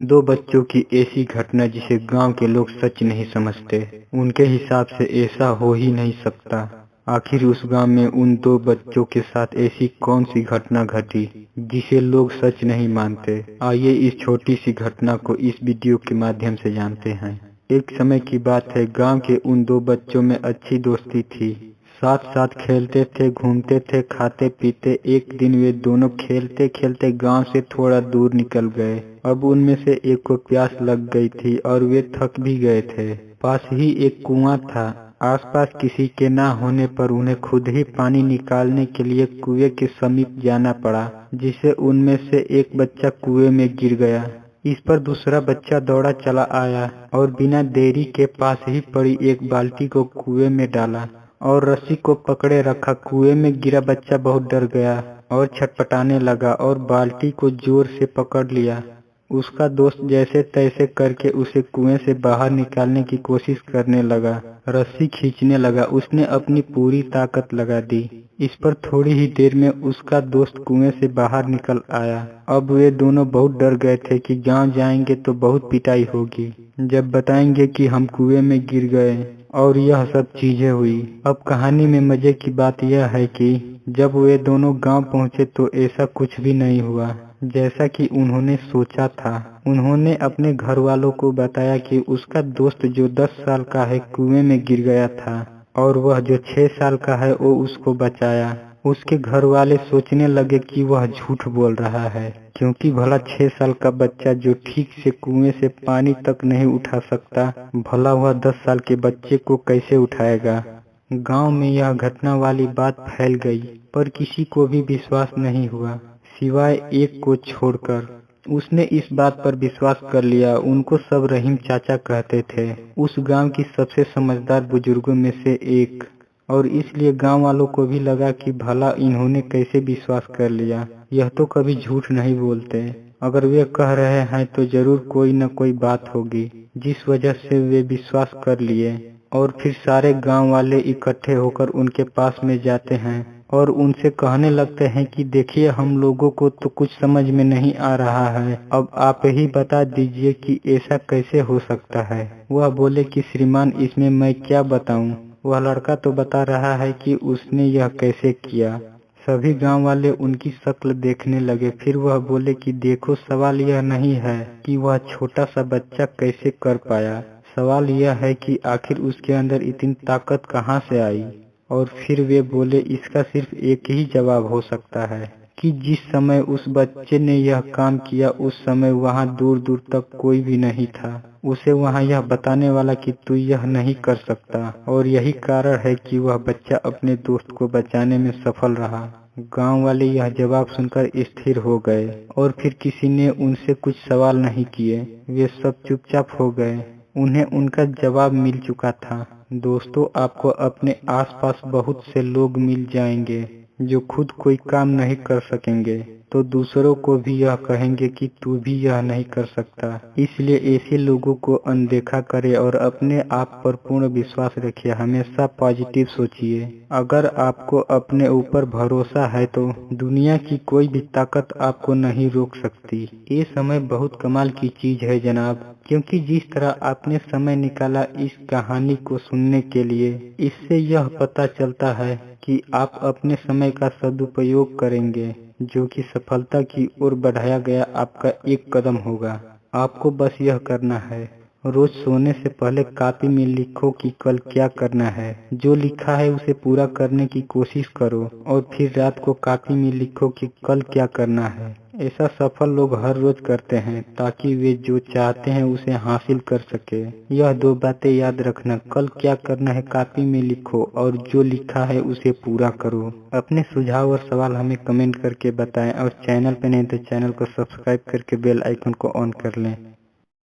दो बच्चों की ऐसी घटना जिसे गांव के लोग सच नहीं समझते। उनके हिसाब से ऐसा हो ही नहीं सकता। आखिर उस गांव में उन दो बच्चों के साथ ऐसी कौन सी घटना घटी जिसे लोग सच नहीं मानते। आइए इस छोटी सी घटना को इस वीडियो के माध्यम से जानते हैं। एक समय की बात है, गांव के उन दो बच्चों में अच्छी दोस्ती थी। साथ साथ खेलते थे, घूमते थे, खाते पीते। एक दिन वे दोनों खेलते खेलते गांव से थोड़ा दूर निकल गए। अब उनमें से एक को प्यास लग गई थी और वे थक भी गए थे। पास ही एक कुआं था। आसपास किसी के ना होने पर उन्हें खुद ही पानी निकालने के लिए कुएं के समीप जाना पड़ा, जिससे उनमें से एक बच्चा कुएं में गिर गया। इस पर दूसरा बच्चा दौड़ा चला आया और बिना देरी के पास ही पड़ी एक बाल्टी को कुएं में डाला और रस्सी को पकड़े रखा। कुएं में गिरा बच्चा बहुत डर गया और छटपटाने लगा और बाल्टी को जोर से पकड़ लिया। उसका दोस्त जैसे तैसे करके उसे कुएं से बाहर निकालने की कोशिश करने लगा, रस्सी खींचने लगा। उसने अपनी पूरी ताकत लगा दी। इस पर थोड़ी ही देर में उसका दोस्त कुएं से बाहर निकल आया। अब वे दोनों बहुत डर गए थे कि गांव जाएंगे तो बहुत पिटाई होगी जब बताएंगे कि हम कुएं में गिर गए और यह सब चीजें हुई। अब कहानी में मजे की बात यह है कि जब वे दोनों गांव पहुंचे तो ऐसा कुछ भी नहीं हुआ जैसा कि उन्होंने सोचा था। उन्होंने अपने घर वालों को बताया कि उसका दोस्त जो 10 साल का है कुएं में गिर गया था और वह जो 6 साल का है वो उसको बचाया। उसके घर वाले सोचने लगे कि वह झूठ बोल रहा है, क्योंकि भला 6 साल का बच्चा जो ठीक से कुएं से पानी तक नहीं उठा सकता, भला वह 10 साल के बच्चे को कैसे उठाएगा। गांव में यह घटना वाली बात फैल गई, पर किसी को भी विश्वास नहीं हुआ सिवाय एक को छोड़कर। उसने इस बात पर विश्वास कर लिया। उनको सब रहीम चाचा कहते थे, उस गांव की सबसे समझदार बुजुर्गों में से एक, और इसलिए गांव वालों को भी लगा कि भला इन्होंने कैसे विश्वास कर लिया। यह तो कभी झूठ नहीं बोलते। अगर वे कह रहे हैं तो जरूर कोई न कोई बात होगी जिस वजह से वे विश्वास कर लिए। और फिर सारे गांव वाले इकट्ठे होकर उनके पास में जाते हैं और उनसे कहने लगते हैं कि देखिए, हम लोगों को तो कुछ समझ में नहीं आ रहा है, अब आप ही बता दीजिए कि ऐसा कैसे हो सकता है। वह बोले कि श्रीमान, इसमें मैं क्या बताऊं। वह लड़का तो बता रहा है कि उसने यह कैसे किया। सभी गांव वाले उनकी शक्ल देखने लगे। फिर वह बोले कि देखो, सवाल यह नहीं है कि वह छोटा सा बच्चा कैसे कर पाया, सवाल यह है कि आखिर उसके अंदर इतनी ताकत कहाँ से आई। और फिर वे बोले, इसका सिर्फ एक ही जवाब हो सकता है कि जिस समय उस बच्चे ने यह काम किया उस समय वहाँ दूर दूर तक कोई भी नहीं था उसे वहाँ यह बताने वाला कि तू यह नहीं कर सकता। और यही कारण है कि वह बच्चा अपने दोस्त को बचाने में सफल रहा। गांव वाले यह जवाब सुनकर स्थिर हो गए और फिर किसी ने उनसे कुछ सवाल नहीं किए। वे सब चुपचाप हो गए। उन्हें उनका जवाब मिल चुका था। दोस्तों, आपको अपने आसपास बहुत से लोग मिल जाएंगे जो खुद कोई काम नहीं कर सकेंगे तो दूसरों को भी यह कहेंगे कि तू भी यह नहीं कर सकता। इसलिए ऐसे लोगों को अनदेखा करें और अपने आप पर पूर्ण विश्वास रखिए। हमेशा पॉजिटिव सोचिए। अगर आपको अपने ऊपर भरोसा है तो दुनिया की कोई भी ताकत आपको नहीं रोक सकती। ये समय बहुत कमाल की चीज है जनाब, क्योंकि जिस तरह आपने समय निकाला इस कहानी को सुनने के लिए, इससे यह पता चलता है कि आप अपने समय का सदुपयोग करेंगे, जो कि सफलता की ओर बढ़ाया गया आपका एक कदम होगा। आपको बस यह करना है, रोज सोने से पहले कॉपी में लिखो कि कल क्या करना है। जो लिखा है उसे पूरा करने की कोशिश करो और फिर रात को कॉपी में लिखो कि कल क्या करना है। ऐसा सफल लोग हर रोज करते हैं ताकि वे जो चाहते हैं उसे हासिल कर सके। यह दो बातें याद रखना, कल क्या करना है कॉपी में लिखो और जो लिखा है उसे पूरा करो। अपने सुझाव और सवाल हमें कमेंट करके बताएं और चैनल पे नहीं तो चैनल को सब्सक्राइब करके बेल आइकन को ऑन कर लें।